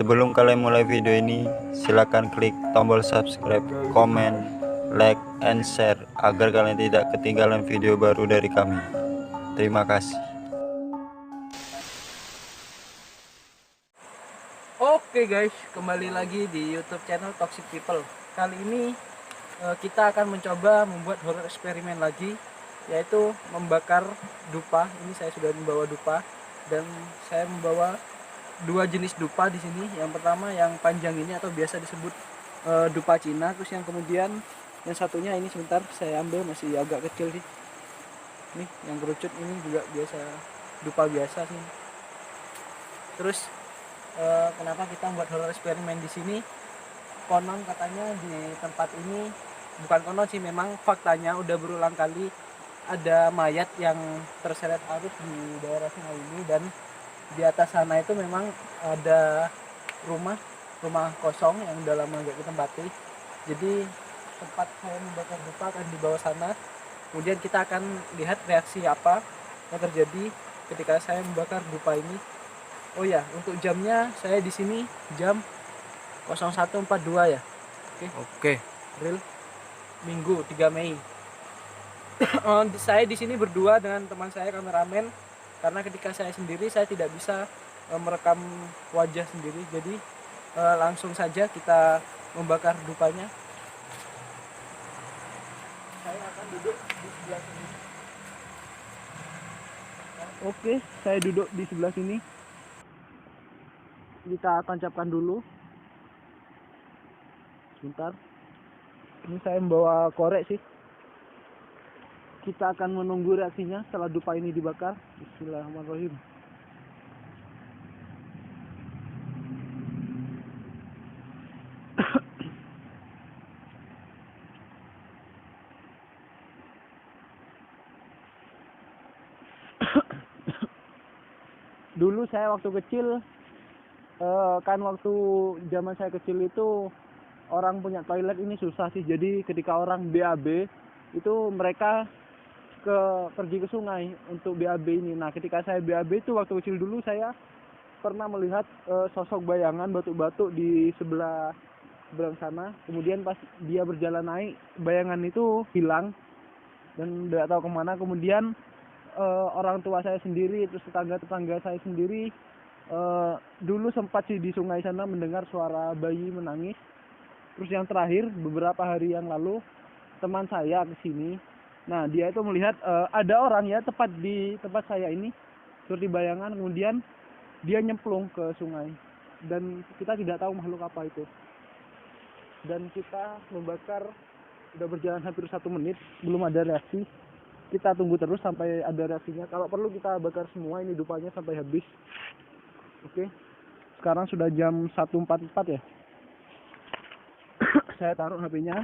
Sebelum kalian mulai video ini, silakan klik tombol subscribe, komen, like, and share agar kalian tidak ketinggalan video baru dari kami. Terima kasih. Oke guys, kembali lagi di YouTube channel Toxic People. Kali ini kita akan mencoba membuat horror eksperimen lagi, yaitu membakar dupa. Ini saya sudah membawa dupa dan saya membawa dua jenis dupa di sini. Yang pertama yang panjang ini atau biasa disebut dupa Cina, terus yang kemudian yang satunya ini sebentar saya ambil, masih agak kecil sih. Nih yang kerucut ini juga biasa dupa biasa sih. Terus kenapa kita membuat horror eksperimen di sini? Konon katanya di tempat ini, bukan konon sih, memang faktanya udah berulang kali ada mayat yang terseret arus di daerah sungai ini, dan di atas sana itu memang ada rumah kosong yang udah lama nggak ditempati. Jadi tempat saya membakar dupa akan di bawah sana. Kemudian kita akan lihat reaksi apa yang terjadi ketika saya membakar dupa ini. Oh ya, untuk jamnya saya di sini jam 01.42 ya. Oke. Real Minggu 3 Mei. Saya di sini berdua dengan teman saya kameramen, karena ketika saya sendiri saya tidak bisa merekam wajah sendiri. Jadi langsung saja kita membakar dupanya. Saya akan duduk di sebelah sini. Oke, saya duduk di sebelah sini. Kita tancapkan dulu. Sebentar. Ini saya membawa korek sih. Kita akan menunggu reaksinya setelah dupa ini dibakar. Bismillahirrahmanirrahim. Dulu saya waktu kecil, waktu zaman saya kecil itu orang punya toilet ini susah sih. Jadi ketika orang BAB itu mereka pergi ke sungai untuk BAB ini. Nah, ketika saya BAB itu waktu kecil dulu, saya pernah melihat sosok bayangan batuk-batuk di sebelah sana. Kemudian pas dia berjalan naik, bayangan itu hilang dan tidak tahu kemana. Kemudian orang tua saya sendiri, terus tetangga saya sendiri dulu sempat sih di sungai sana mendengar suara bayi menangis. Terus yang terakhir beberapa hari yang lalu teman saya kesini. Nah, dia itu melihat ada orang ya tepat di tempat saya ini, seperti bayangan. Kemudian dia nyemplung ke sungai dan kita tidak tahu makhluk apa itu. Dan kita membakar udah berjalan hampir 1 menit, belum ada reaksi. Kita tunggu terus sampai ada reaksinya. Kalau perlu kita bakar semua ini dupanya sampai habis. Oke. Sekarang sudah jam 1.44 ya. Saya taruh HP-nya.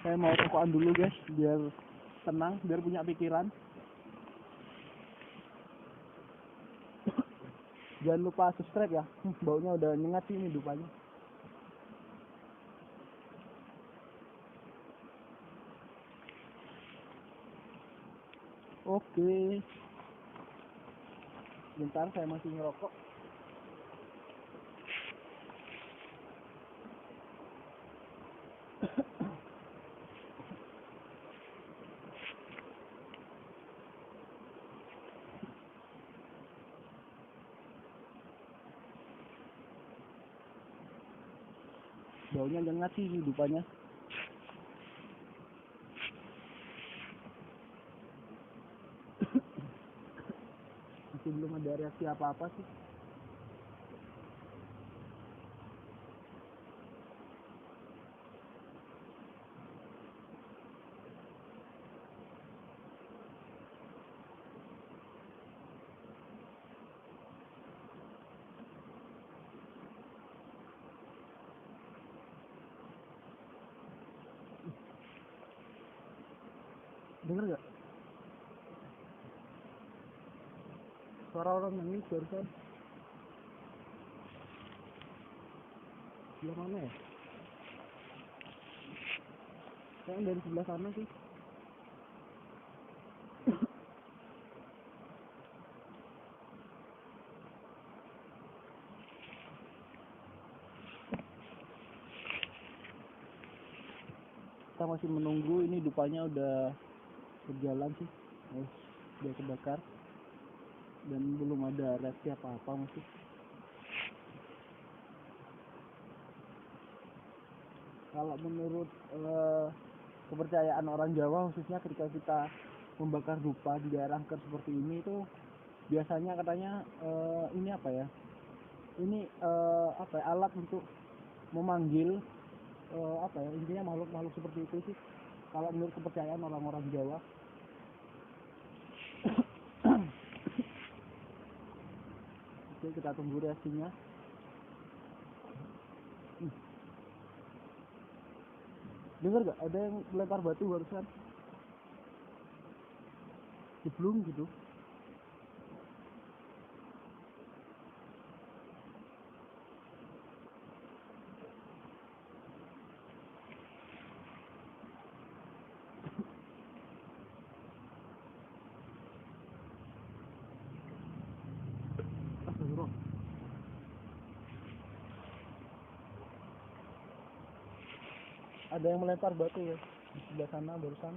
Saya mau rokokan dulu guys, biar tenang, biar punya pikiran. Jangan lupa subscribe ya. Baunya udah nyengat sih ini dupanya. Oke. Bentar, saya masih ngerokok. Baunya nyengat sih ini dupanya. Masih belum ada reaksi apa-apa sih. Dengar nggak? Suara orang nangis barusan. Sebelah mana ya? Kayaknya dari sebelah sana sih. kita masih menunggu. Ini dupanya udah berjalan sih, udah kebakar dan belum ada reaksi apa-apa masih. Kalau menurut kepercayaan orang Jawa, khususnya ketika kita membakar dupa di daerah angker seperti ini itu biasanya katanya ini apa ya? Ini alat untuk memanggil intinya makhluk-makhluk seperti itu sih. Kalau menurut kepercayaan orang-orang Jawa. Oke, kita tunggu reaksinya. Dengar gak? Ada yang melempar batu barusan. Jeblung gitu. Astagfirullah. Ada yang melempar batu ya di sebelah sana barusan.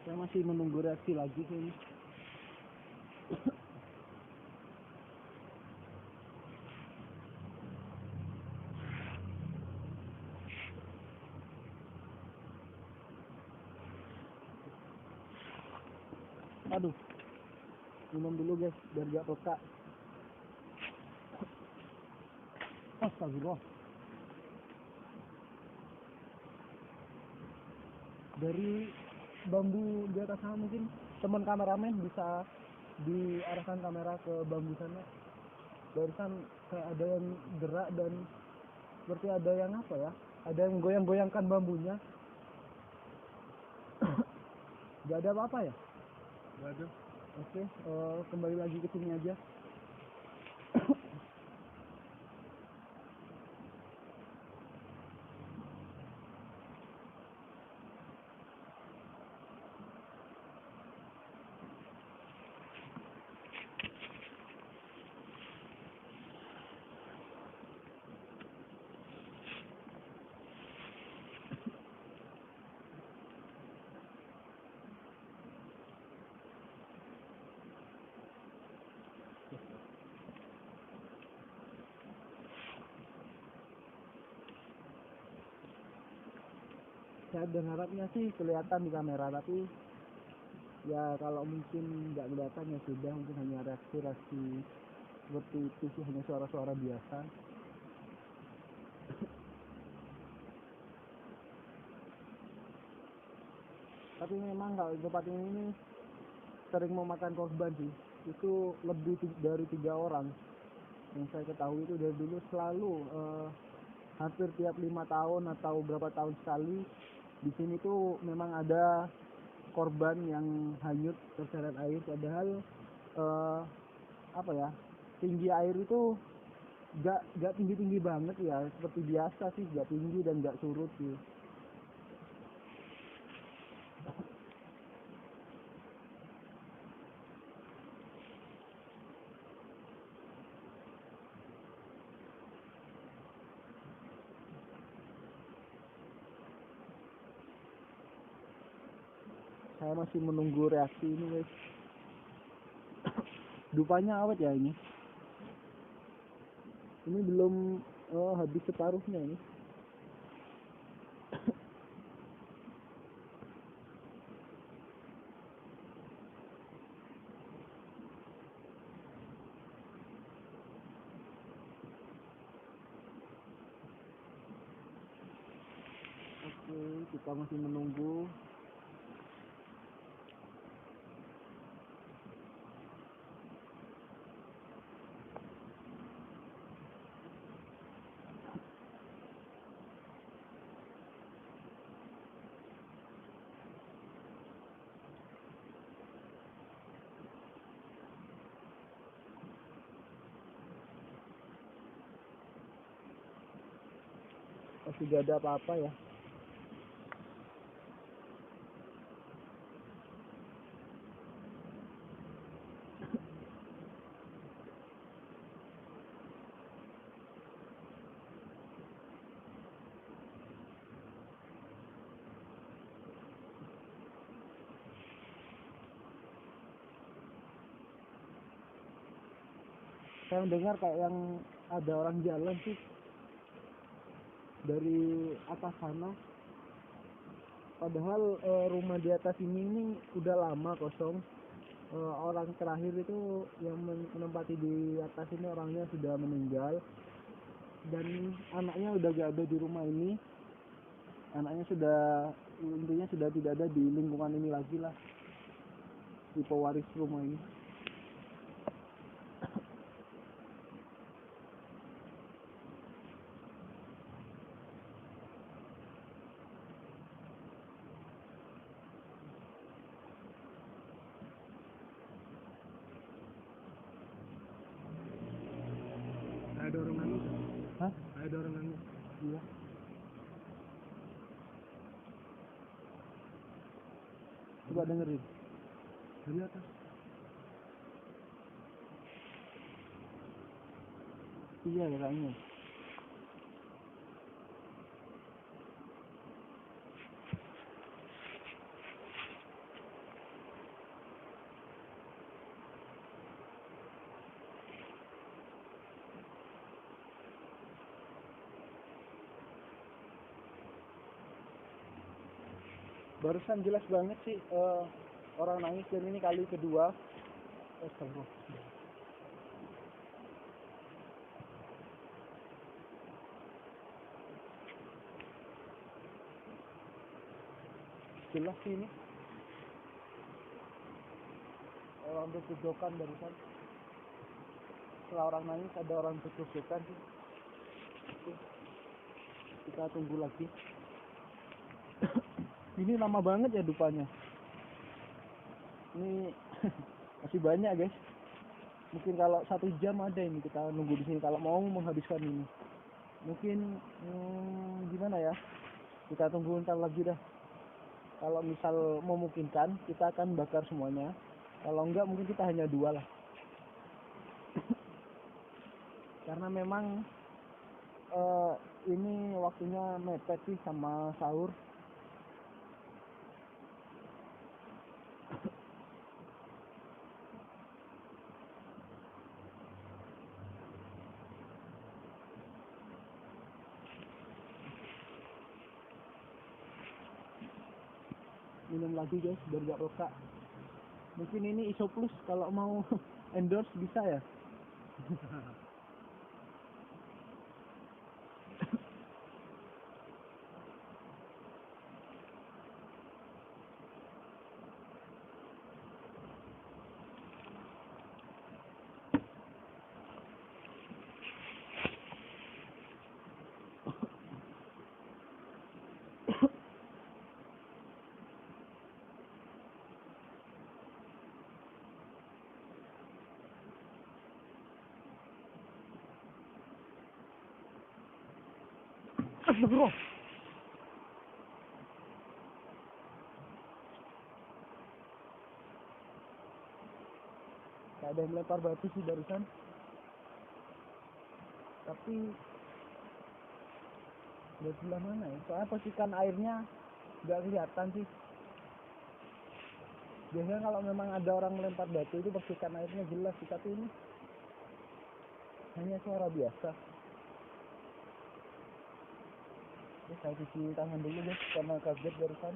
Saya masih menunggu reaksi lagi sih ini. Aduh, minum dulu guys biar gak peka. Astagfirullah. Dari bambu di atas sana mungkin teman kameramen bisa diarahkan kamera ke bambu sana. Barusan kayak ada yang gerak dan seperti ada yang apa ya? Ada yang goyang-goyangkan bambunya. Gak ada apa-apa ya? Gak ada. Oke, kembali lagi ke sini aja. Saya berharapnya sih kelihatan di kamera, tapi ya kalau mungkin nggak kelihatan ya sudah, mungkin hanya reaksi-reaksi seperti itu sih, hanya suara-suara biasa. Tapi memang kalau tempat ini sering memakan korban sih, itu lebih dari 3 orang yang saya ketahui. Itu dari dulu selalu hampir tiap 5 tahun atau berapa tahun sekali di sini tuh memang ada korban yang hanyut terseret air. Padahal tinggi air itu gak tinggi banget ya, seperti biasa sih, gak tinggi dan gak surut sih. Saya masih menunggu reaksi ini guys. Dupanya awet ya ini. Ini belum habis separuhnya ini. Oke, kita masih menunggu. Masih gak ada apa-apa ya. Saya dengar kayak yang ada orang jalan sih dari atas sana. Padahal rumah di atas ini udah lama kosong. Orang terakhir itu yang menempati di atas ini orangnya sudah meninggal, dan anaknya udah gak ada di rumah ini. Anaknya intinya sudah tidak ada di lingkungan ini lagi lah, di pewaris rumah ini. Ada orang nangis. Hah? Ada orang nangis. Iya. Coba dengerin. Dari atas. Iya ya kayaknya. Barusan jelas banget sih orang nangis, dan ini kali kedua. Astagfirullah. Jelas sih ini orang bertujukan barusan. Setelah orang nangis ada orang bertujukan sih. Oke. Kita tunggu lagi. Ini lama banget ya dupanya. Ini masih banyak guys. Mungkin kalau 1 jam ada ini kita nunggu di sini kalau mau menghabiskan ini. Mungkin gimana ya? Kita tunggu ntar lagi dah. Kalau misal memungkinkan kita akan bakar semuanya. Kalau enggak mungkin kita hanya 2 lah. Karena memang ini waktunya mepet sih sama sahur. Minum lagi guys biar gak roka. Mungkin ini Isoplus kalau mau endorse bisa ya. Astagfirullah. Ada yang melempar batu sih barusan. Tapi dari sebelah mana ya? Soalnya percikan airnya nggak kelihatan sih. Biasanya kalau memang ada orang melempar batu itu percikan airnya jelas sih. Tapi ini hanya suara biasa. Oke, saya cuci tangan dulu guys karena kaget barusan.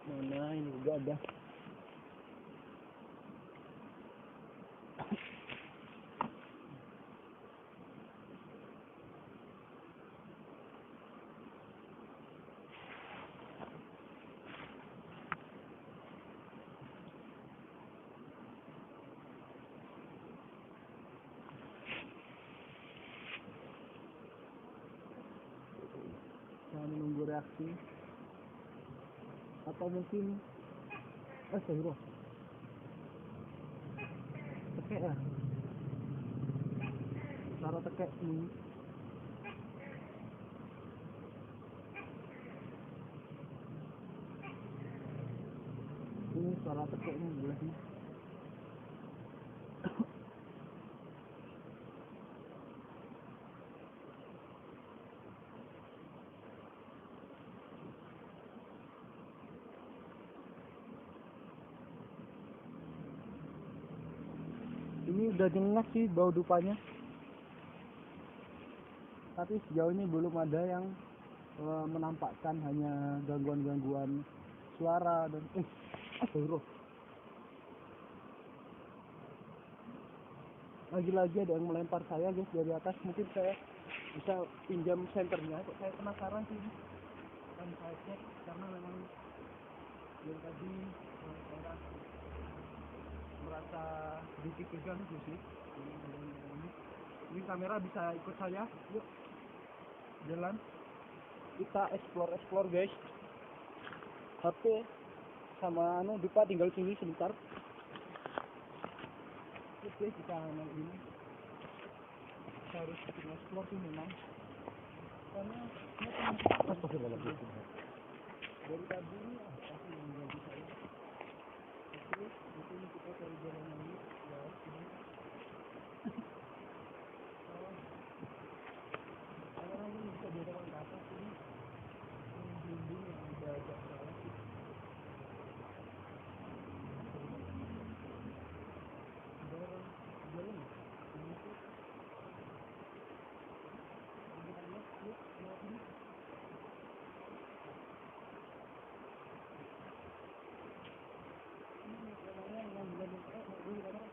Mana ini juga ada. Saya menunggu reaksi. Atau mungkin astagfirullah. Tekek ya. Cara tekek ini. suara tekuknya jelas nih. Ini udah nyengat sih bau dupanya, tapi sejauh ini belum ada yang menampakkan, hanya gangguan-gangguan suara dan astagfirullah. Lagi-lagi ada yang melempar saya guys dari atas, mungkin saya bisa pinjam senternya. Saya penasaran sih, akan saya cek karena memang yang tadi saya merasa sedikit keganggu sih. Ini kamera bisa ikut saya, yuk jalan kita explore guys. HP sama dupa tinggal sini sebentar. Oke, kita naik ini. Kita harus explore sih memang, karena dari tadi ini pasti yang mengganggu saya. Oke, mungkin kita cari jalan lagi ya sini. Sekarang ini bisa dorong ke atas ini. Dinding yang udah agak salah sih. Dorong jalan. Ini tuh. Kita lihat, yuk, lewat ini. Ini jalannya yang benar-benar dulu kan.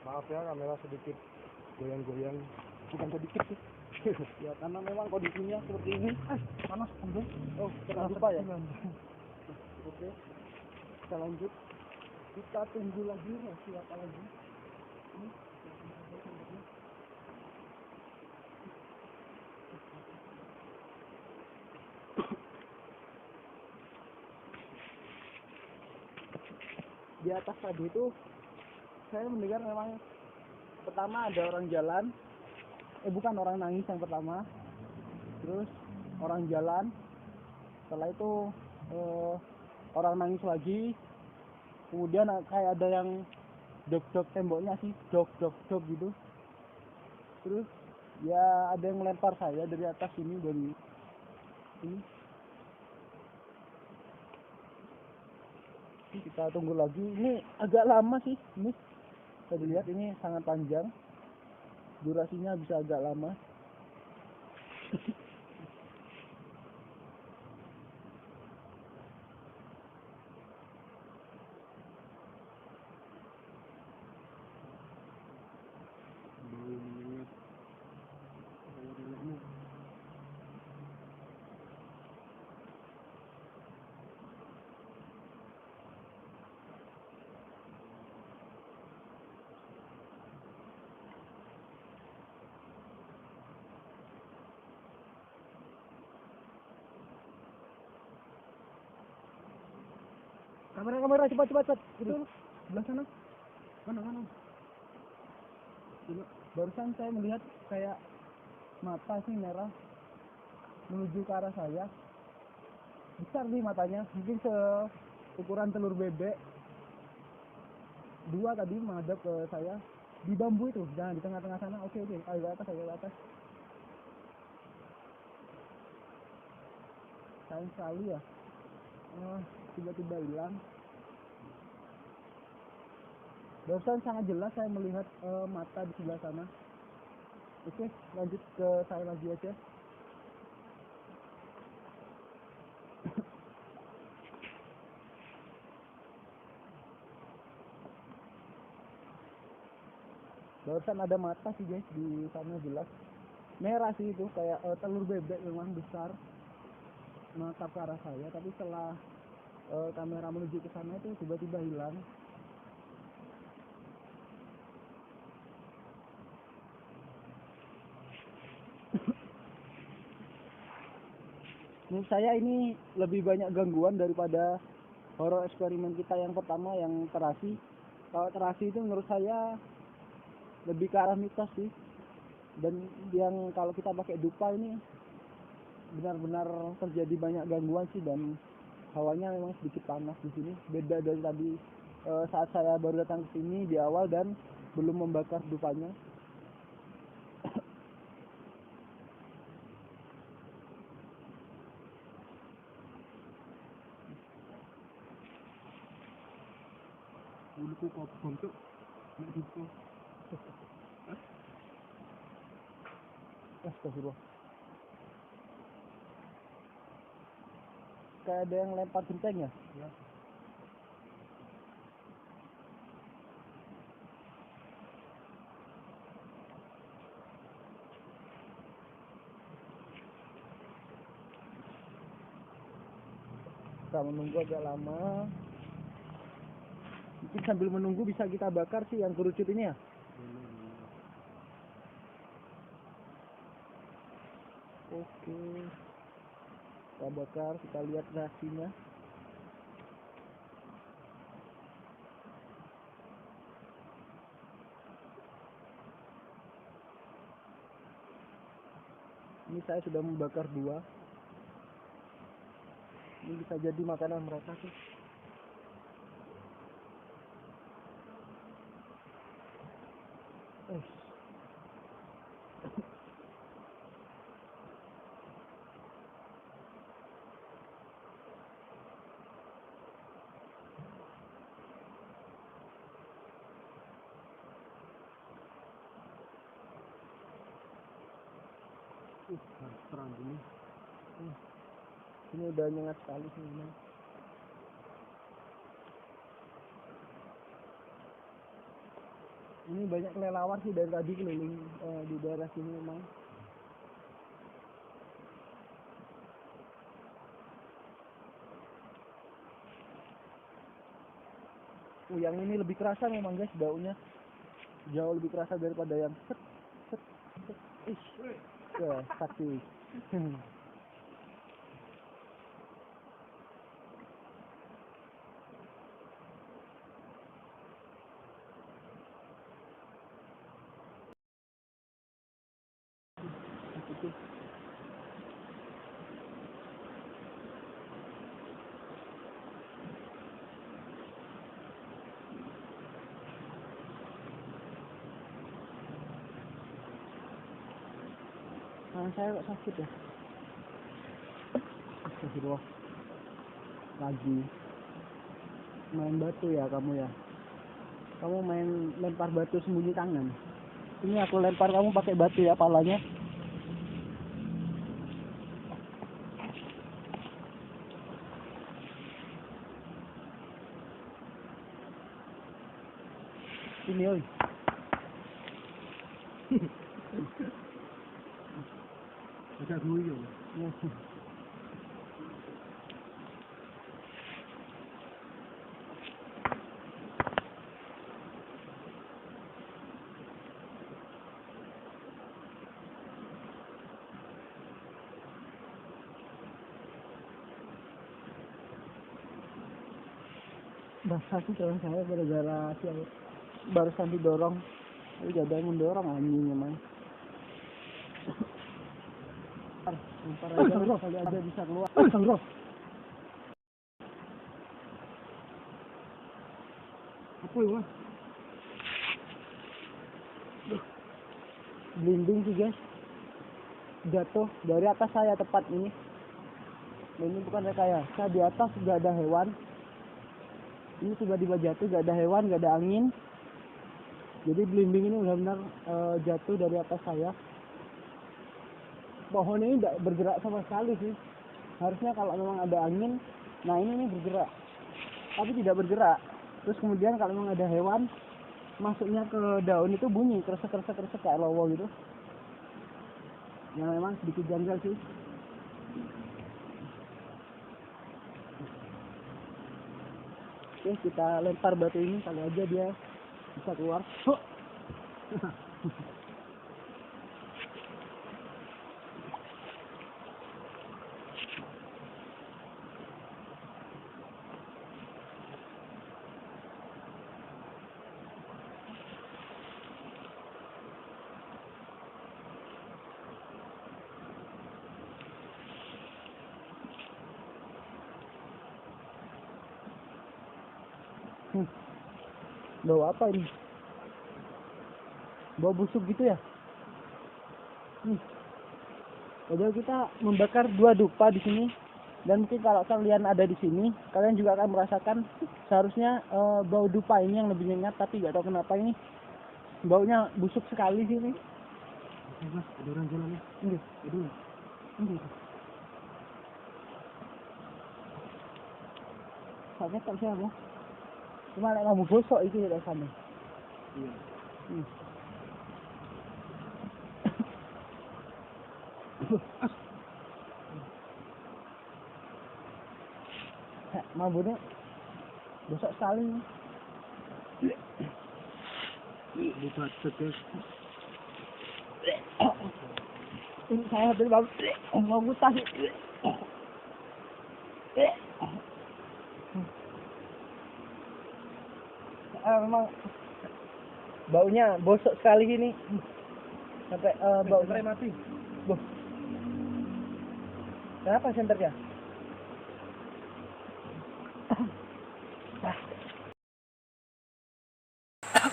Maaf ya, kamera sedikit goyang-goyang. Bukan sedikit sih. Ya karena memang kondisinya seperti ini. Panas ambil. Oh, kena lupa ya. Oke, kita lanjut. Kita tunggu lagi masih apa lagi. Ini. Di atas tadi itu saya mendengar memang pertama ada orang jalan, bukan orang nangis yang pertama, terus orang jalan, setelah itu orang nangis lagi, kemudian kayak ada yang dok temboknya sih, dok gitu, terus ya ada yang melempar saya dari atas ini, dari ini. Kita tunggu lagi, ini agak lama sih, ini saya lihat ini sangat panjang, durasinya bisa agak lama. Kamera cepat cepat. Itu sebelah sana. Mana? Coba. Barusan saya melihat kayak mata sih merah menuju ke arah saya. Besar sih matanya, mungkin seukuran telur bebek. Dua tadi menghadap ke saya di bambu itu, jangan di tengah-tengah sana. Oke, ayo ke atas. Sayang sekali ya, tiba-tiba hilang. Barusan sangat jelas saya melihat mata di sebelah sana. Oke, lanjut ke saya lagi aja. Barusan ada mata sih guys di sana, jelas merah sih, itu kayak telur bebek, memang besar, menatap ke arah saya. Tapi setelah kamera menuju ke sana itu tiba-tiba hilang. Menurut saya ini lebih banyak gangguan daripada horor eksperimen kita yang pertama, yang terasi. Kalau terasi itu menurut saya lebih ke arah mitos sih. Dan yang kalau kita pakai dupa ini benar-benar terjadi banyak gangguan sih, dan hawanya memang sedikit panas di sini. Beda dari tadi saat saya baru datang ke sini di awal dan belum membakar dupanya. Mulutku kok bentuk nek dupa. Astagfirullah. Kayak ada yang lempar genteng ya? Ya. Kita menunggu agak lama. Mungkin sambil menunggu bisa kita bakar sih yang kerucut ini ya. Oke, kita bakar, kita lihat reaksinya. Ini saya sudah membakar 2. Ini bisa jadi makanan mereka sih. Terang ini. Ini udah nyengat sekali sih ini. Ini banyak kelelawar sih dari tadi keliling di daerah sini memang. Yang ini lebih kerasa memang guys, baunya jauh lebih kerasa daripada yang set. Ya, sakit. Tangan saya kok sakit ya? Astagfirullah. Lagi main batu ya kamu ya? Kamu main lempar batu sembunyi tangan. Ini aku lempar kamu pakai batu ya, palanya. Ini oi. Agak guyu. Ya. basah sih tangan saya gara-gara si barusan didorong, tapi gak ada yang mendorong anjing emang. Lempar aja lah, kali aja bisa keluar. Apa ya? Blinding sih guys, jatuh dari atas saya tepat ini. Ini bukan rekayasa, di atas gak ada hewan. Ini tiba-tiba jatuh, gak ada hewan, gak ada angin. Jadi belimbing ini benar-benar jatuh dari atas saya. Pohon ini tidak bergerak sama sekali sih. Harusnya kalau memang ada angin, nah ini bergerak, tapi tidak bergerak. Terus kemudian kalau memang ada hewan, masuknya ke daun itu bunyi kresek kayak lowo gitu. Yang memang sedikit janggal sih. Oke, kita lempar batu ini, kali aja dia bisa keluar. Bau apa ini? Bau busuk gitu ya? Padahal kita membakar 2 dupa di sini, dan mungkin kalau kalian ada di sini, kalian juga akan merasakan seharusnya bau dupa ini yang lebih nyengat, tapi nggak tahu kenapa ini baunya busuk sekali sih ini. Ada orang jalan nih. Ini, Aduh. ini. Sakit tak sih aku? Cuma nek kamu bosok iki rasane. Iya. Mambune bosok sekali. Dibacet ya. Ini saya hampir mau ngutang. Memang baunya bosok sekali gini. Sampai baunya mati. Boh. Kenapa senternya?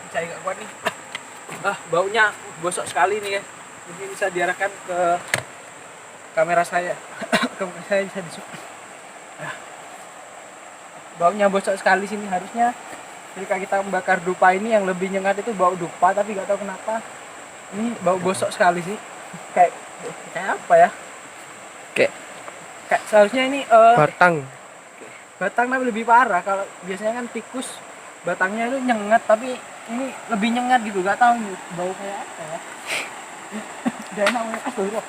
Saya nggak kuat nih. Baunya bosok sekali nih ya. Ini bisa diarahkan ke kamera saya. Kamera saya bisa disuk. Baunya bosok sekali sini. Harusnya ketika kita membakar dupa ini yang lebih nyengat itu bau dupa, tapi nggak tahu kenapa ini bau bosok sekali sih. Kayak apa ya? Kayak seharusnya ini Batang. batang, tapi lebih parah. Kalau biasanya kan tikus batangnya itu nyengat, tapi ini lebih nyengat gitu. Gak tahu nih bau kayak apa ya. Udah enak banget. Astagfirullah.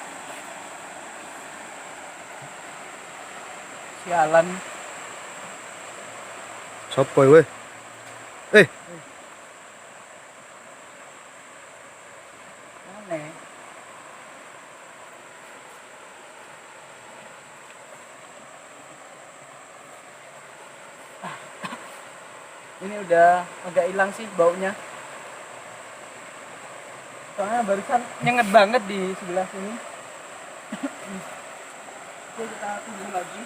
Sialan. Sopo weh? Aneh. Ini udah agak hilang sih baunya. Soalnya barusan nyengat banget di sebelah sini. Oke, kita tunggu lagi.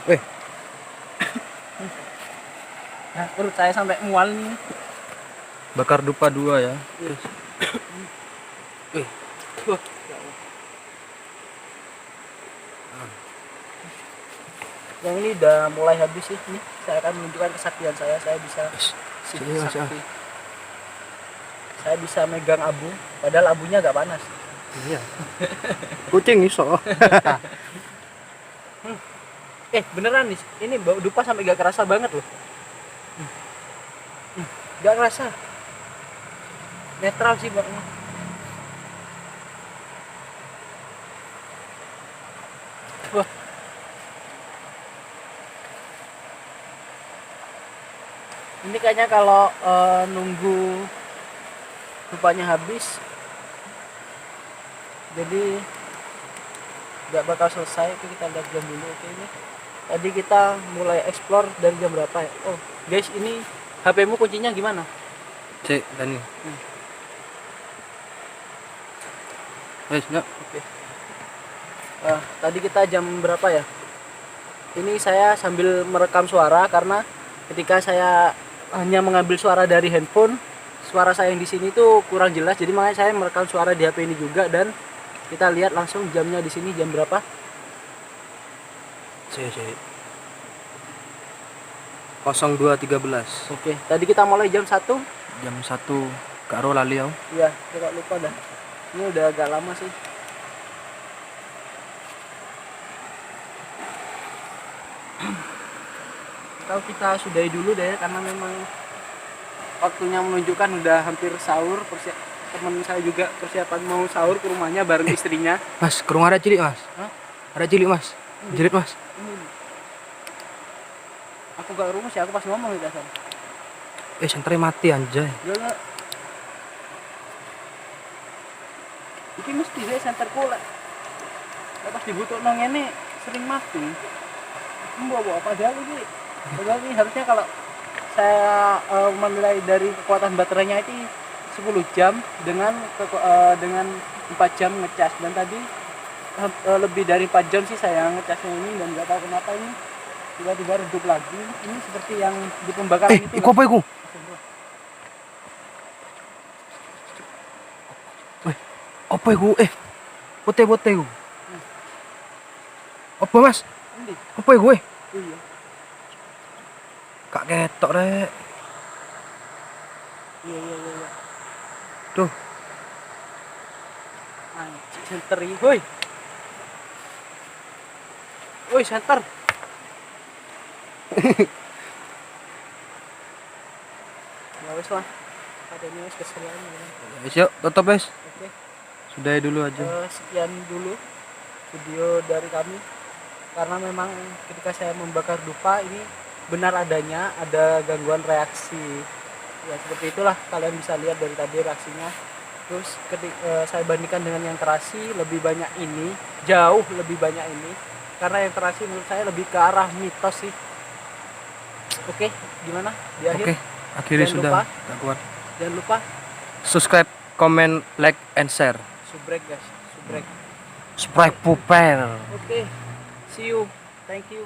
Weh. Nah, perut saya sampai mual nih. Bakar dupa 2 ya. Wah, yang ini udah mulai habis sih. Nih, saya akan menunjukkan kesaktian saya. Saya bisa sakti. Saya bisa megang abu, padahal abunya agak panas. Iya. Kucing iso. Beneran nih, ini bau dupa sampai gak kerasa banget loh. Gak kerasa. Netral sih baunya. Wah. Ini kayaknya kalau nunggu dupanya habis, jadi nggak bakal selesai. Itu kita lihat jam dulu. Oke, ini tadi kita mulai explore dari jam berapa ya? Oh guys, ini HP-mu kuncinya gimana? Cek Dani. Enggak. Oke. Tadi kita jam berapa ya? Ini saya sambil merekam suara karena ketika saya hanya mengambil suara dari handphone, suara saya yang di sini tuh kurang jelas. Jadi makanya saya merekam suara di HP ini juga, dan kita lihat langsung jamnya di sini jam berapa. Cek. 02.13. Oke, tadi kita mulai jam 1. Jam 1 karo lali aku. Iya, kita lupa dah. Ini udah agak lama sih. Kalau kita sudahi dulu deh, karena memang waktunya menunjukkan udah hampir sahur. Temen saya juga persiapan mau sahur ke rumahnya bareng istrinya. Mas, ke rumah ada cilik, Mas. Hah? Ada cilik, Mas. Jerit, Mas. Ini. Aku gak rumah sih, aku pas ngomong itu asal. Senternya mati anjay. Enggak. Iki mesti deh center kolek. Pas dibutuh nang ini sering mati. Bawa padahal ini harusnya kalau saya menilai dari kekuatan baterainya itu 10 jam dengan 4 jam ngecas, dan tadi lebih dari 4 jam sih saya ngecasnya ini, dan nggak tahu kenapa ini tiba-tiba redup lagi. Ini seperti yang di pembakaran itu. Iku apa iku? Apa iku? Pote-pote iku. Apa, Mas? Ini. Apa iku? Iya. Kak ketok rek. Iya. Tuh. Anjir, center ini. Woi. Woi, center. Ya wis lah. Adanya wis keselian. Yuk, tutup, Mas. Oke. Sudahi dulu aja. Sekian dulu video dari kami, karena memang ketika saya membakar dupa ini benar adanya ada gangguan reaksi ya, seperti itulah. Kalian bisa lihat dari tadi reaksinya. Terus ketika saya bandingkan dengan yang terasi, lebih banyak ini, jauh lebih banyak ini, karena yang terasi menurut saya lebih ke arah mitos sih. Oke, gimana di akhir? Oke, akhirnya Jangan sudah. lupa. Gak kuat. Jangan lupa Subscribe, comment, like, and share. subrek guys, subrek. Subscribe puper. Oke, see you, thank you.